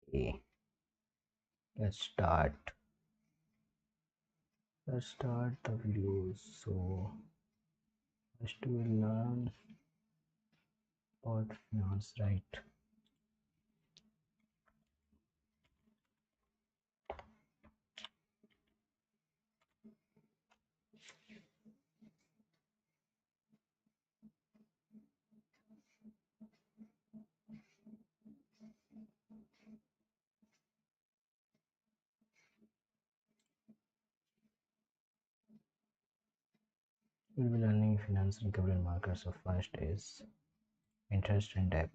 Okay, let's start the video. So first we will learn about finance, right? We'll be learning finance and capital markets. So first is interest and debt.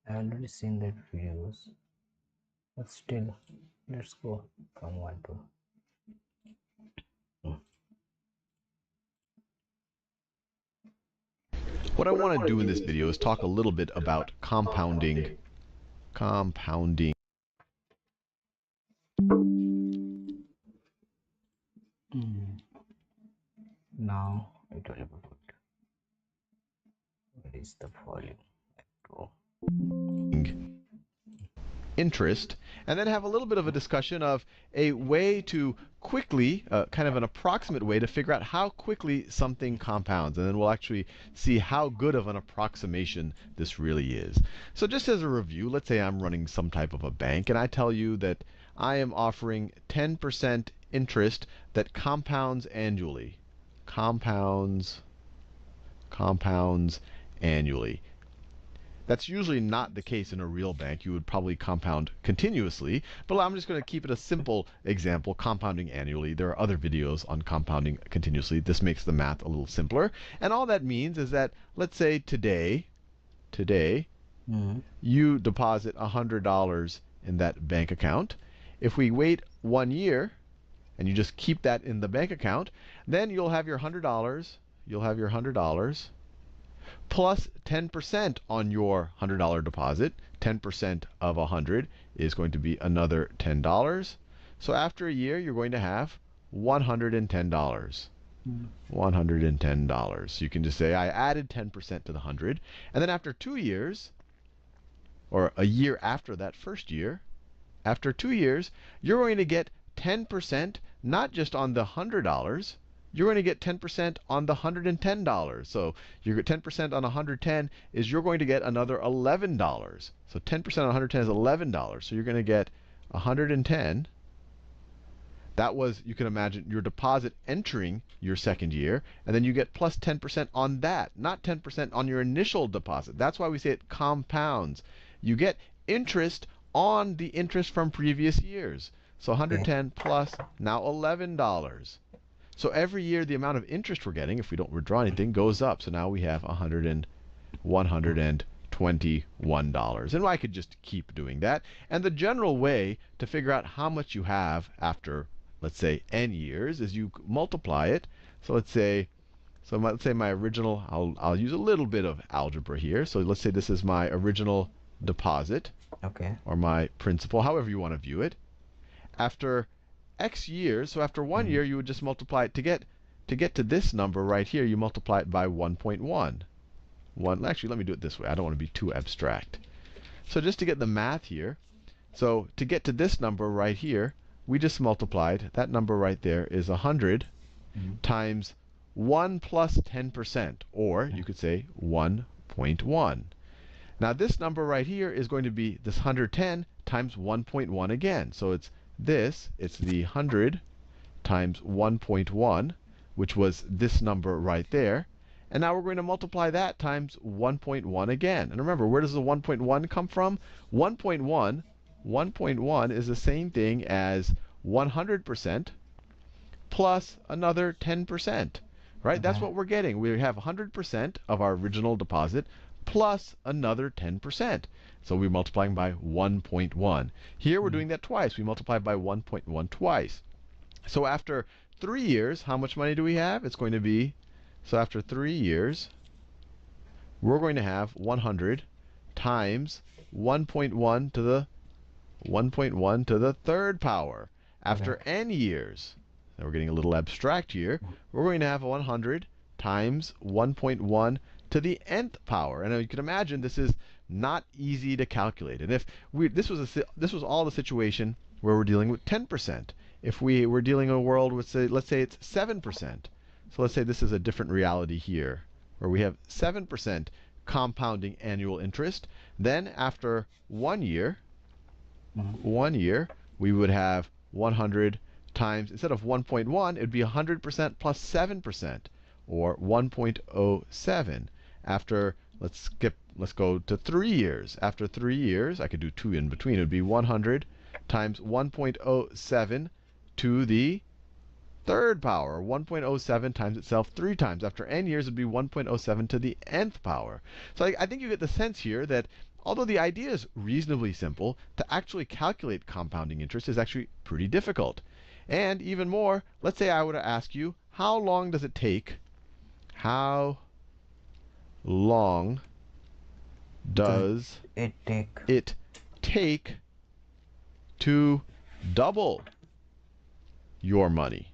I already seen that videos, but still let's go from one to What I want to do in this video is talk a little bit about compounding. Now it will be good. Where is the volume? Go. Interest, and then have a little bit of a discussion of a way to quickly, kind of an approximate way to figure out how quickly something compounds. And then we'll actually see how good of an approximation this really is. So just as a review, let's say I'm running some type of a bank, and I tell you that I am offering 10% interest that compounds annually. Compounds annually. That's usually not the case in a real bank. You would probably compound continuously. But I'm just going to keep it a simple example, compounding annually. There are other videos on compounding continuously. This makes the math a little simpler. And all that means is that, let's say today, you deposit $100 in that bank account. If we wait 1 year, and you just keep that in the bank account, then you'll have your $100. You'll have your $100 plus 10% on your $100 deposit. 10% of 100 is going to be another $10. So after a year, you're going to have $110. $110. You can just say, I added 10% to the 100. And then after 2 years, or a year after that first year, after 2 years, you're going to get 10% not just on the $100, you're going to get 10% on the $110. So you get 10% on 110 is you're going to get another $11. So 10% on 110 is $11. So you're going to get 110. That was, you can imagine, your deposit entering your second year, and then you get plus 10% on that, not 10% on your initial deposit. That's why we say it compounds. You get interest on the interest from previous years. So 110 plus now $11. So every year the amount of interest we're getting, if we don't withdraw anything, goes up. So now we have $121. And I could just keep doing that. And the general way to figure out how much you have after, let's say, n years is you multiply it. So let's say my original, I'll use a little bit of algebra here. So let's say this is my original deposit, or my principal, however you want to view it. After x years, so after 1 year, you would just multiply it to get to this number right here. You multiply it by 1.1. Actually, let me do it this way. I don't want to be too abstract. So just to get the math here, so to get to this number right here, we just multiplied. That number right there is 100 times 1 plus 10%, or you could say 1.1. Now this number right here is going to be this 110 times 1.1 again. So it's the 100 times 1.1, which was this number right there. And now we're going to multiply that times 1.1 again. And remember, where does the 1.1 come from? 1.1 is the same thing as 100% plus another 10%. Right? That's what we're getting. We have 100% of our original deposit plus another 10%. So we're multiplying by 1.1. Here we're doing that twice. We multiply by 1.1 twice. So after 3 years, how much money do we have? It's going to be, so after 3 years, we're going to have 100 times 1.1 to the third power. After n years, now we're getting a little abstract here, we're going to have 100 times 1.1 to the nth power. And you can imagine this is not easy to calculate. And if this was all the situation where we're dealing with 10%. If we were dealing in a world with, say, let's say it's 7%. So let's say this is a different reality here, where we have 7% compounding annual interest. Then after 1 year, we would have 100 times, instead of 1.1, it would be 100% plus 7%, or 1.07. After, let's go to 3 years. After 3 years, I could do 2 in between. It would be 100 times 1.07 to the third power, 1.07 times itself 3 times. After n years, it would be 1.07 to the nth power. So I think you get the sense here that although the idea is reasonably simple, to actually calculate compounding interest is actually pretty difficult. And even more, let's say I were to ask you, how long does it take? How long does it take to double your money?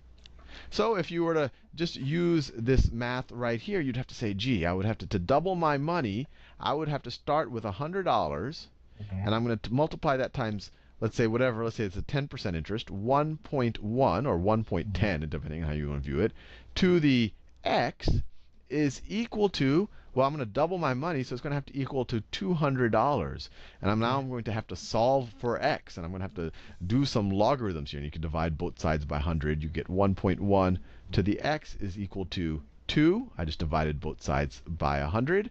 So if you were to just use this math right here, you'd have to say, gee, I would have to double my money, I would have to start with $100, and I'm going to multiply that times, let's say whatever, let's say it's a 10% interest, 1.1 or 1.10, depending on how you want to view it, to the x is equal to, well, I'm going to double my money, so it's going to have to equal to $200. And I'm going to have to solve for x, and I'm going to have to do some logarithms here. And you can divide both sides by 100. You get 1.1 to the x is equal to 2. I just divided both sides by 100.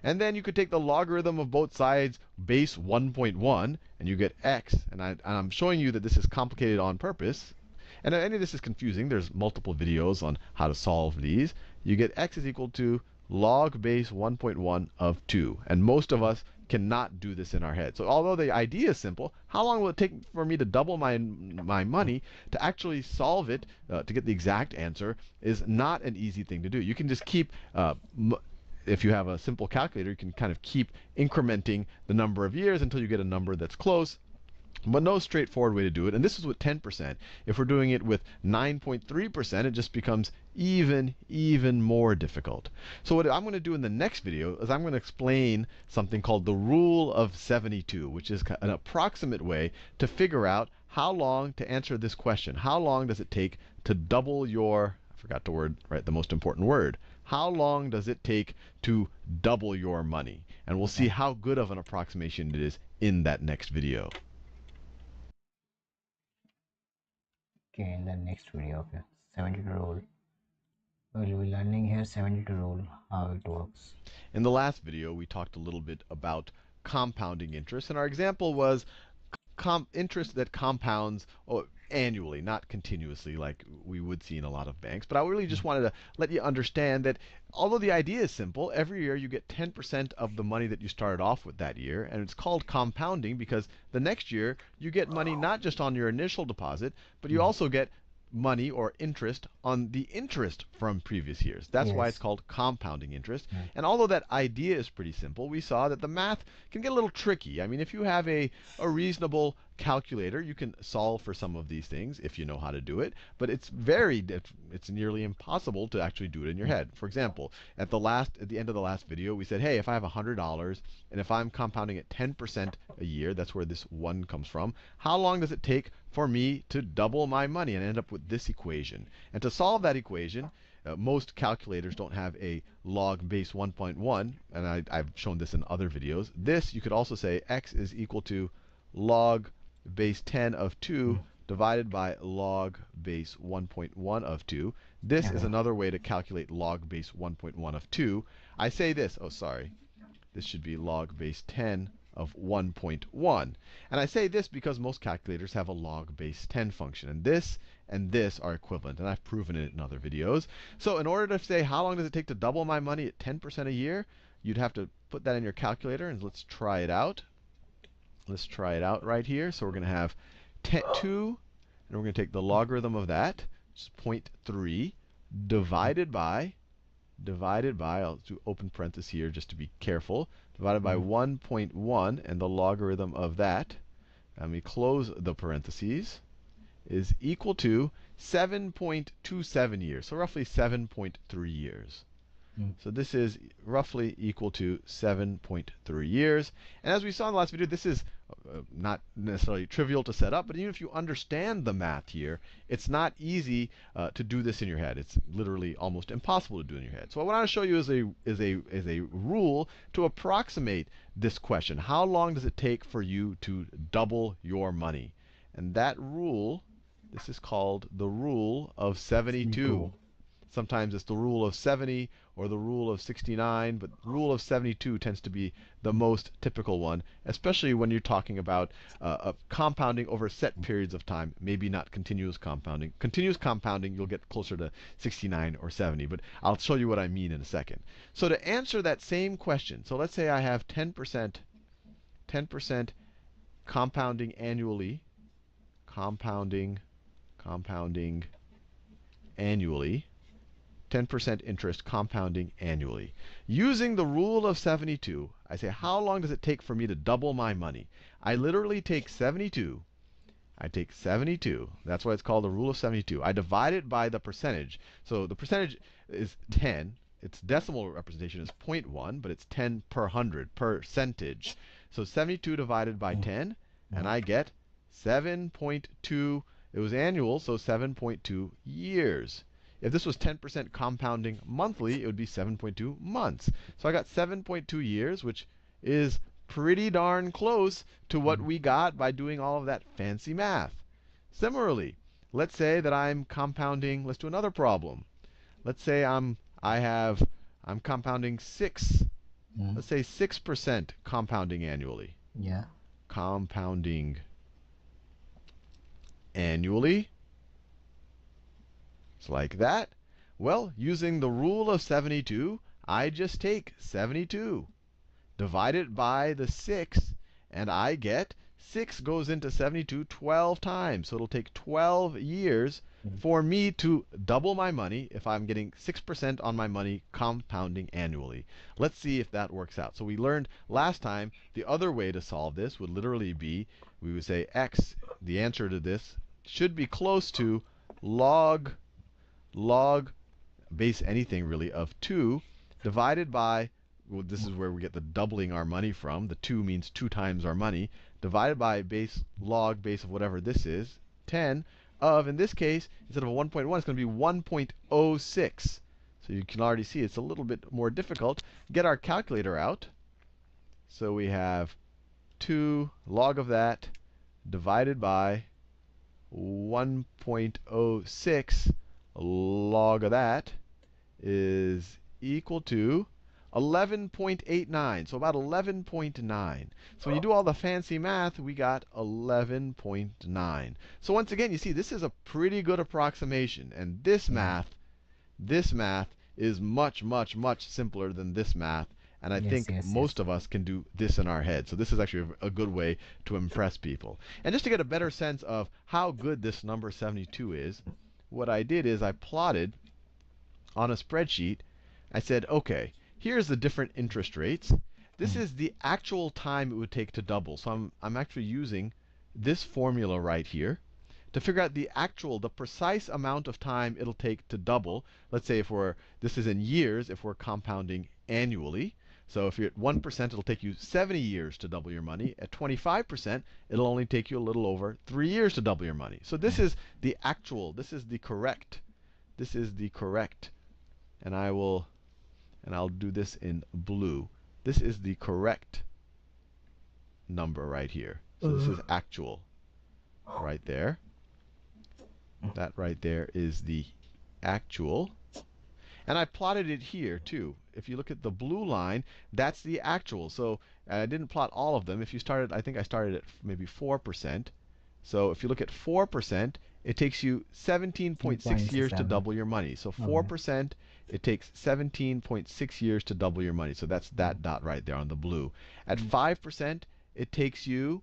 And then you could take the logarithm of both sides, base 1.1, and you get x. And I'm showing you that this is complicated on purpose. And if any of this is confusing, there's multiple videos on how to solve these. You get x is equal to log base 1.1 of 2. And most of us cannot do this in our head. So although the idea is simple, how long will it take for me to double my money? To actually solve it, to get the exact answer, is not an easy thing to do. You can just keep, if you have a simple calculator, you can kind of keep incrementing the number of years until you get a number that's close. But no straightforward way to do it. And this is with 10%. If we're doing it with 9.3%, it just becomes even more difficult. So what I'm going to do in the next video is I'm going to explain something called the rule of 72, which is an approximate way to figure out how long to answer this question. How long does it take to double your, I forgot to write the most important word. How long does it take to double your money? And we'll see how good of an approximation it is in that next video. Okay, in the next video, okay, 72 rule. We'll be learning here 72 rule, how it works. In the last video, we talked a little bit about compounding interest, and our example was interest that compounds annually, not continuously like we would see in a lot of banks. But I really just wanted to let you understand that although the idea is simple, every year you get 10% of the money that you started off with that year. And it's called compounding because the next year you get money not just on your initial deposit, but you also get money or interest on the interest from previous years. That's why it's called compounding interest. And although that idea is pretty simple, we saw that the math can get a little tricky. I mean, if you have a reasonable calculator, you can solve for some of these things if you know how to do it. But it's nearly impossible to actually do it in your head. For example, at the end of the last video, we said, hey, if I have $100 and if I'm compounding at 10% a year, that's where this 1 comes from, how long does it take for me to double my money? And end up with this equation. And to solve that equation, most calculators don't have a log base 1.1, and I've shown this in other videos. This, you could also say x is equal to log base 10 of 2 divided by log base 1.1 of 2. This is another way to calculate log base 1.1 of 2. I say this, oh sorry, this should be log base 10 of 1.1. And I say this because most calculators have a log base 10 function. And this are equivalent. And I've proven it in other videos. So in order to say how long does it take to double my money at 10% a year, you'd have to put that in your calculator. And let's try it out. Let's try it out right here. So we're going to have 2, and we're going to take the logarithm of that, which is 0.3, divided by, I'll do open parenthesis here just to be careful, divided by 1.1, and the logarithm of that, let me close the parentheses, is equal to 7.27 years, so roughly 7.3 years. So this is roughly equal to 7.3 years. And as we saw in the last video, this is not necessarily trivial to set up, but even if you understand the math here, it's not easy to do this in your head. It's literally almost impossible to do in your head. So what I want to show you is a rule to approximate this question. How long does it take for you to double your money? And that rule, this is called the rule of 72. Sometimes it's the rule of 70 or the rule of 69, but rule of 72 tends to be the most typical one, especially when you're talking about compounding over set periods of time, maybe not continuous compounding. Continuous compounding, you'll get closer to 69 or 70, but I'll show you what I mean in a second. So to answer that same question, so let's say I have 10% compounding annually, compounding annually, 10% interest compounding annually. Using the rule of 72, I say, how long does it take for me to double my money? I literally take 72. I take 72. That's why it's called the rule of 72. I divide it by the percentage. So the percentage is 10. Its decimal representation is 0.1, but it's 10 per 100, percentage. So 72 divided by 10, and I get 7.2. It was annual, so 7.2 years. If this was 10% compounding monthly, it would be 7.2 months. So I got 7.2 years, which is pretty darn close to what we got by doing all of that fancy math. Similarly, let's say that I'm compounding. Let's do another problem. Let's say I'm compounding 6. Let's say 6% compounding annually. Yeah. Compounding annually. It's like that. Well, using the rule of 72, I just take 72, divide it by the 6, and I get 6 goes into 72 12 times. So it'll take 12 years for me to double my money if I'm getting 6% on my money compounding annually. Let's see if that works out. So we learned last time the other way to solve this would literally be, we would say x, the answer to this, should be close to log base anything really of 2 divided by, well, this is where we get the doubling our money from. The 2 means 2 times our money, divided by log base of whatever this is, 10 of, in this case, instead of a 1.1, it's going to be 1.06. So you can already see it's a little bit more difficult. Get our calculator out. So we have 2 log of that divided by 1.06 log of that is equal to 11.89. So about 11.9. So when you do all the fancy math, we got 11.9. So once again, you see, this is a pretty good approximation. And this math is much, much, much simpler than this math. And I think most of us can do this in our head. So this is actually a good way to impress people. And just to get a better sense of how good this number 72 is, what I did is I plotted on a spreadsheet. I said, okay, here's the different interest rates. This is the actual time it would take to double. So I'm actually using this formula right here to figure out the precise amount of time it'll take to double. Let's say this is in years, if we're compounding annually. So if you're at 1%, it'll take you 70 years to double your money. At 25%, it'll only take you a little over 3 years to double your money. So this is the actual, this is the correct, and I'll do this in blue. This is the correct number right here. So this is actual right there. That right there is the actual. And I plotted it here too. If you look at the blue line, that's the actual. So I didn't plot all of them. If you started, I think I started at maybe 4%. So if you look at 4%, it takes you 17.6 years to double your money. So 4%, it takes 17.6 years to double your money. So that's that dot right there on the blue. At 5%, it takes you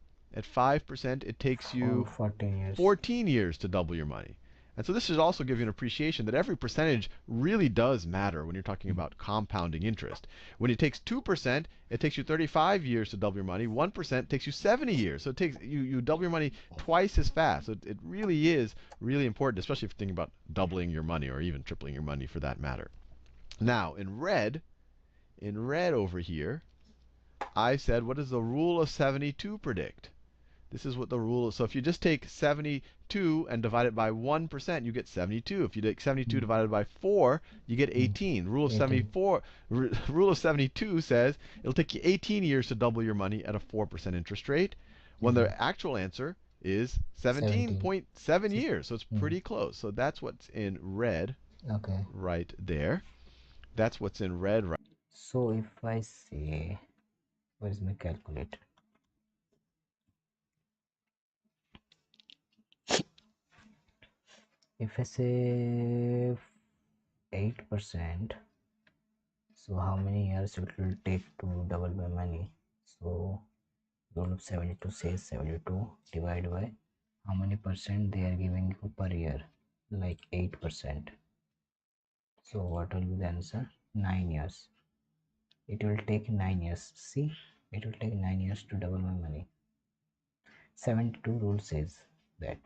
14 years to double your money. And so this should also give you an appreciation that every percentage really does matter when you're talking about compounding interest. When it takes 2%, it takes you 35 years to double your money. 1% takes you 70 years. So it takes you double your money twice as fast. So it really is really important, especially if you're thinking about doubling your money or even tripling your money for that matter. Now, in red over here, I said, what does the rule of 72 predict? This is what the rule is. So if you just take 72 and divide it by 1%, you get 72. If you take 72 divided by 4, you get 18. Rule of 18. rule of 72 says it'll take you 18 years to double your money at a 4% interest rate, when the actual answer is 17.7 years. So it's pretty close. So that's what's in red Okay. right there. That's what's in red right. So if I say, where is my calculator? If I say 8%, so how many years it will take to double my money? So rule of 72 says 72 divided by how many percent they are giving you per year, like 8%. So what will be the answer? 9 years. It will take 9 years. See, it will take 9 years to double my money. 72 rule says that.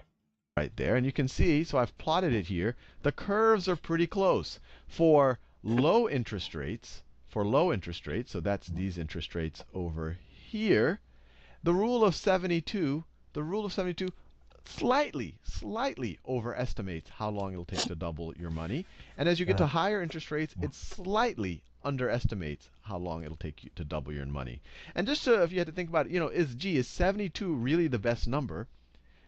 Right there. And you can see, so I've plotted it here. The curves are pretty close. For low interest rates, so that's these interest rates over here, the rule of 72 slightly overestimates how long it'll take to double your money. And as you get to higher interest rates, it slightly underestimates how long it'll take you to double your money. And just so, if you had to think about it, is 72 really the best number?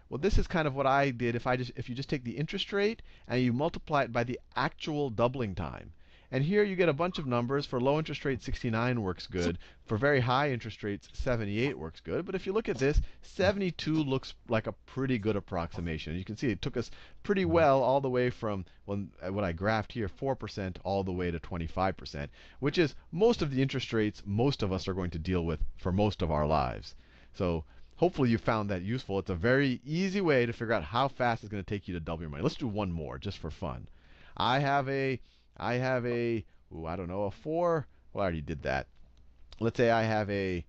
Well, this is kind of what I did if you just take the interest rate and you multiply it by the actual doubling time. And here you get a bunch of numbers. For low interest rates, 69 works good. For very high interest rates, 78 works good. But if you look at this, 72 looks like a pretty good approximation. You can see it took us pretty well all the way from what I graphed here, 4% all the way to 25%, which is most of the interest rates most of us are going to deal with for most of our lives. So hopefully you found that useful. It's a very easy way to figure out how fast it's going to take you to double your money. Let's do one more just for fun. I have a, I don't know, a 4. Well, I already did that. Let's say I have a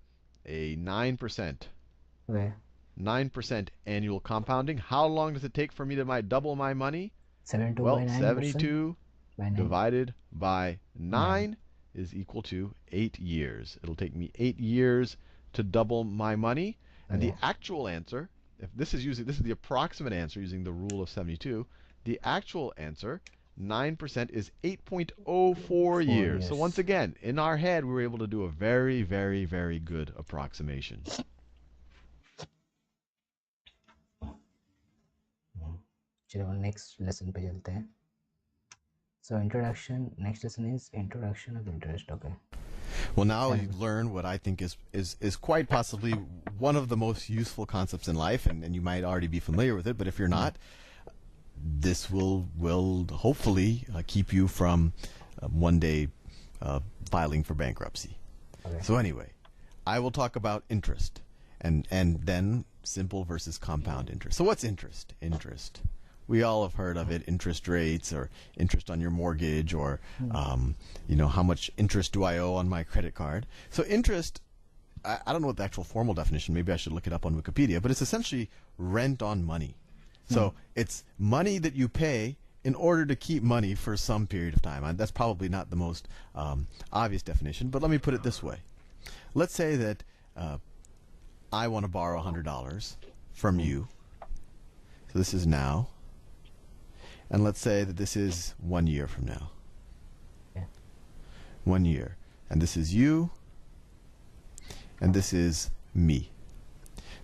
9%. Where? 9% annual compounding. How long does it take for me to double my money? 72 Well, by 9%? 72 by 9. divided by 9 is equal to 8 years. It'll take me 8 years to double my money. And the actual answer, if this is the approximate answer using the rule of 72, the actual answer, 9%, is 8.04 years. So once again, in our head, we were able to do a very, very, very good approximation. चलो next lesson पे चलते हैं. So next lesson is introduction of interest. Okay. Well, now you've learned what I think is quite possibly one of the most useful concepts in life, and you might already be familiar with it, but if you're not, this will hopefully keep you from one day filing for bankruptcy. Okay. So anyway, I will talk about interest, and then simple versus compound interest. So what's interest? Interest. We all have heard of it, interest rates or interest on your mortgage or, how much interest do I owe on my credit card. So interest, I don't know what the actual formal definition, maybe I should look it up on Wikipedia, but it's essentially rent on money. So it's money that you pay in order to keep money for some period of time. That's probably not the most obvious definition, but let me put it this way. Let's say that I want to borrow $100 from you. So this is now. And let's say that this is 1 year from now. 1 year. And this is you. And this is me.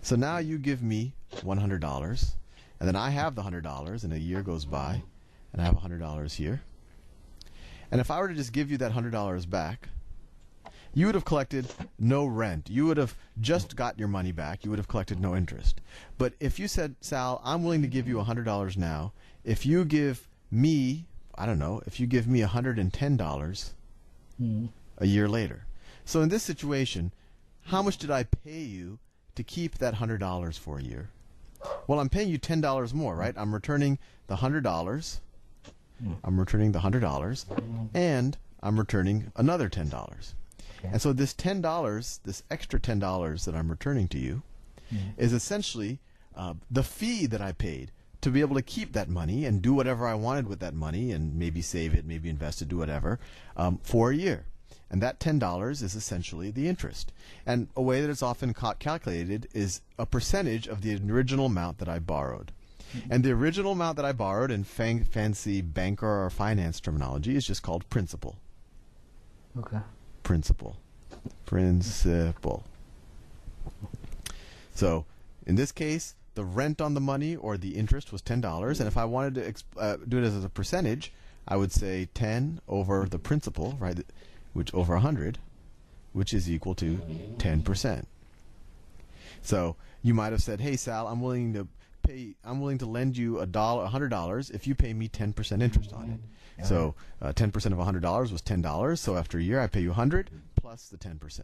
So now you give me $100. And then I have the $100. And a year goes by. And I have $100 here. And if I were to just give you that $100 back, you would have collected no rent. You would have just got your money back. You would have collected no interest. But if you said, Sal, I'm willing to give you $100 now. If you give me, I don't know, if you give me $110 a year later. So in this situation, how much did I pay you to keep that $100 for a year? Well, I'm paying you $10 more, right? I'm returning the $100. I'm returning the $100, and I'm returning another $10. And so this $10, this extra $10 that I'm returning to you, is essentially the fee that I paid to be able to keep that money and do whatever I wanted with that money, and maybe save it, maybe invest it, do whatever, for a year. And that $10 is essentially the interest. And a way that it's often calculated is a percentage of the original amount that I borrowed. And the original amount that I borrowed in fancy banker or finance terminology is just called principal. Okay. Principal. Principal. So in this case, the rent on the money or the interest was $10. And if I wanted to do it as a percentage, I would say 10 over the principal, right, which over 100, which is equal to 10%. So you might have said, hey, Sal, I'm willing to lend you $100 if you pay me 10% interest on it. Yeah. So 10% of $100 was $10. So after a year, I pay you 100 plus the 10%.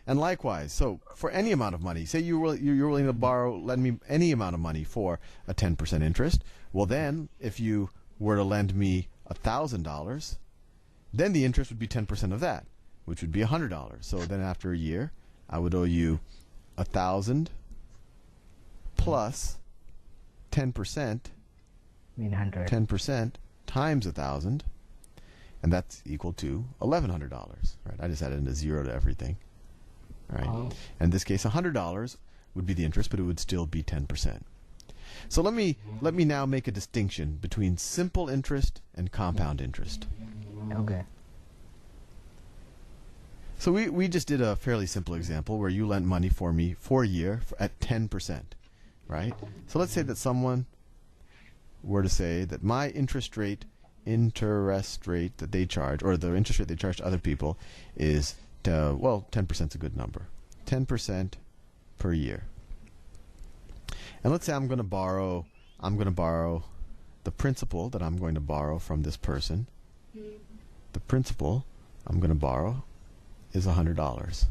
And likewise, so for any amount of money, say you're willing to lend me any amount of money for a 10% interest. Well, then if you were to lend me $1,000, then the interest would be 10% of that, which would be $100. So then after a year, I would owe you 1,000 plus 10%, 100. 10% times 1,000, and that's equal to $1,100. Right? I just added a zero to everything. Right? Oh. In this case, $100 would be the interest, but it would still be 10%. So let me now make a distinction between simple interest and compound interest. Okay. So we just did a fairly simple example where you lent money for me for a year at 10%, right? So let's say that someone were to say that my interest rate that they charge, or the interest rate they charge to other people is, 10% is a good number. 10% per year. And let's say I'm going to borrow the principal that I'm going to borrow from this person. The principal I'm going to borrow is $100.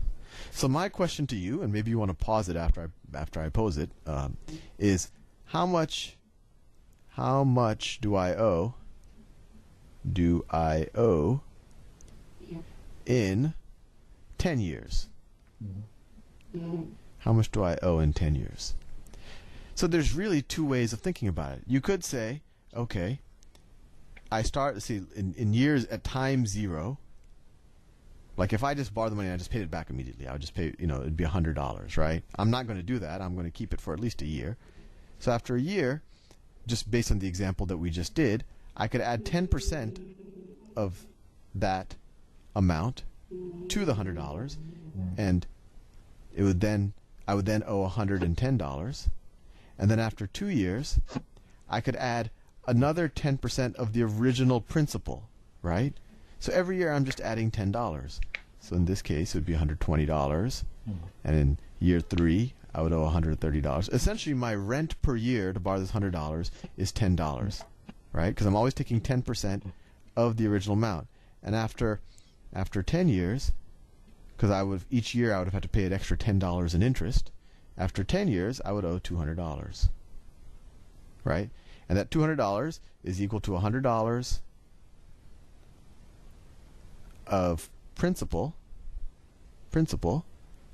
So my question to you, and maybe you want to pause it after I pose it, is how much do I owe in 10 years? How much do I owe in 10 years? So there's really two ways of thinking about it. You could say, okay, I start, in years at time zero, like if I just borrowed the money and I just paid it back immediately, I would just pay, it'd be $100, right? I'm not going to do that. I'm going to keep it for at least a year. So after a year, just based on the example that we just did, I could add 10% of that amount to the $100, and I would then owe $110. And then after 2 years, I could add another 10% of the original principal, right? So every year I'm just adding $10. So in this case, it would be $120. And in year 3, I would owe $130. Essentially, my rent per year to borrow this $100 is $10, right? Because I'm always taking 10% of the original amount. And after 10 years, because each year I would have had to pay an extra $10 in interest. After 10 years, I would owe $200, right? And that $200 is equal to $100 of principal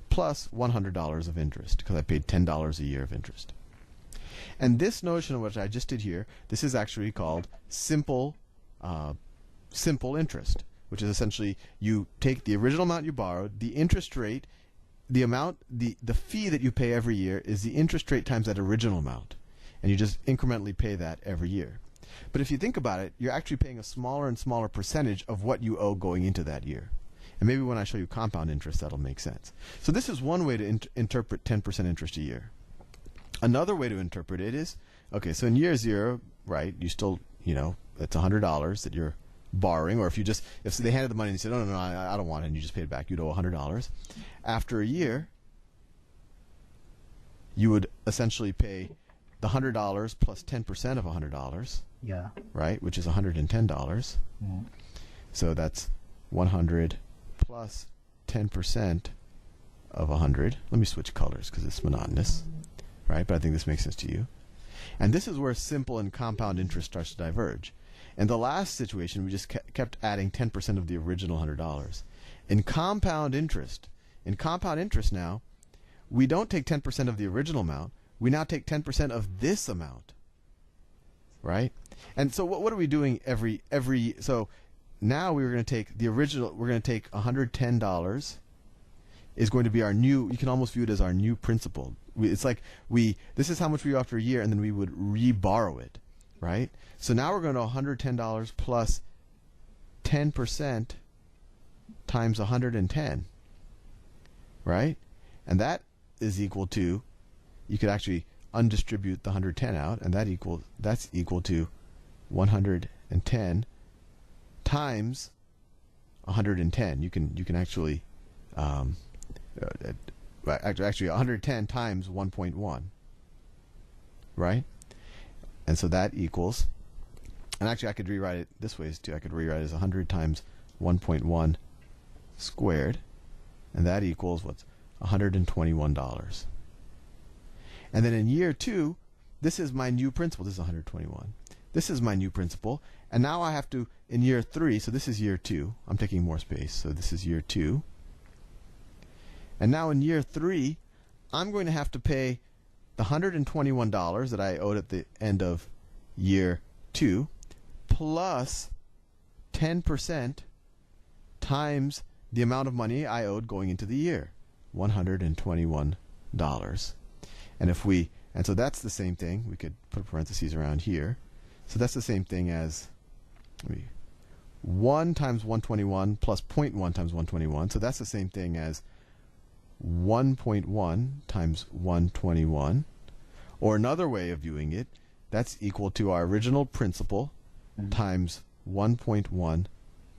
plus $100 of interest, because I paid $10 a year of interest. And this notion, which I just did here, this is actually called simple interest, which is essentially you take the original amount you borrowed, the interest rate, the fee that you pay every year is the interest rate times that original amount, and you just incrementally pay that every year. But if you think about it, you're actually paying a smaller and smaller percentage of what you owe going into that year. And maybe when I show you compound interest, that'll make sense. So this is one way to interpret 10% interest a year. Another way to interpret it is, okay, so in year 0, right, you still, it's $100 that you're borrowing, or if they handed the money and you said, no, I don't want it, and you just paid it back, you'd owe $100. After a year, you would essentially pay the $100 plus 10% of $100. Yeah. Right, which is $110. So that's 100 plus 10% of 100. Let me switch colors because it's monotonous, right? But I think this makes sense to you. And this is where simple and compound interest starts to diverge. In the last situation, we just kept adding 10% of the original $100. In compound interest now, we don't take 10% of the original amount. We now take 10% of this amount. right? And so what are we doing every so now we're going to take the original, we're going to take $110 is going to be our new, you can almost view it as our new principal. It's like this is how much we owe after a year, and then we would re-borrow it, right? So now we're going to $110 plus 10% times 110, right? And that is equal to, you could actually undistribute the 110 out, and that's equal to 110 times 110. You can actually actually 110 times 1.1, right? And so that equals, and actually I could rewrite it this way too. I could rewrite it as 100 times 1.1 squared, and that equals what's $121. And then in year 2, this is my new principal. This is 121. This is my new principal. And now I have to, in year 3, so this is year 2. I'm taking more space, so this is year 2. And now in year 3, I'm going to have to pay the $121 that I owed at the end of year 2, plus 10% times the amount of money I owed going into the year, $121. And so that's the same thing. We could put parentheses around here. So that's the same thing as 1 times 121 plus 0.1 times 121. So that's the same thing as 1.1 times 121. Or another way of viewing it, that's equal to our original principal times 1.1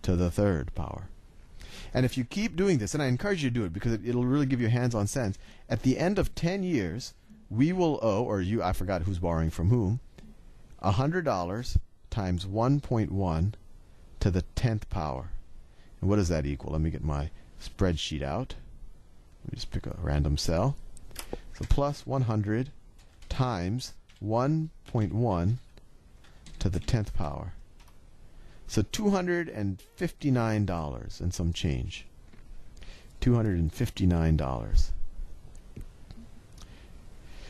to the third power. And if you keep doing this, and I encourage you to do it because it'll really give you a hands-on sense, at the end of 10 years, we will owe, or you, I forgot who's borrowing from whom, $100 times 1.1 to the 10th power. And what does that equal? Let me get my spreadsheet out. Let me just pick a random cell. So plus 100 times 1.1 to the 10th power. So $259 and some change. $259.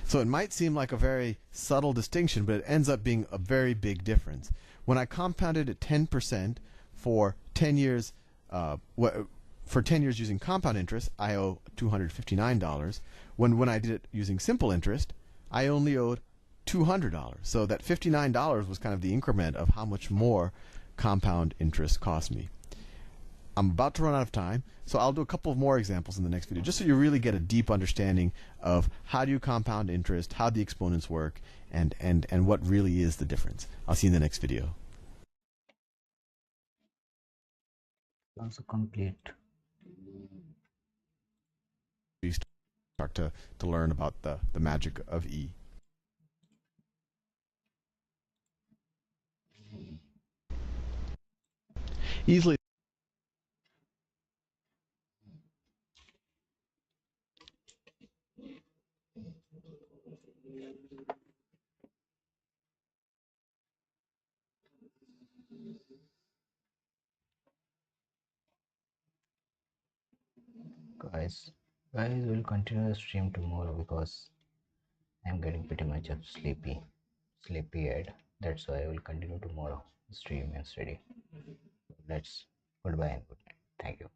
So it might seem like a very subtle distinction, but it ends up being a very big difference. When I compounded at 10% for 10 years, for 10 years using compound interest, I owe $259. When I did it using simple interest, I only owed $200. So that $59 was kind of the increment of how much more compound interest cost me. I'm about to run out of time, so I'll do a couple of more examples in the next video, just so you really get a deep understanding of how do you compound interest, how the exponents work, and what really is the difference. I'll see you in the next video. Also complete. You start to learn about the magic of E. Easily. Guys, we'll continue the stream tomorrow because I'm getting pretty much of sleepy-eyed. That's why I will continue tomorrow, stream and study. Let's goodbye and good night. Thank you.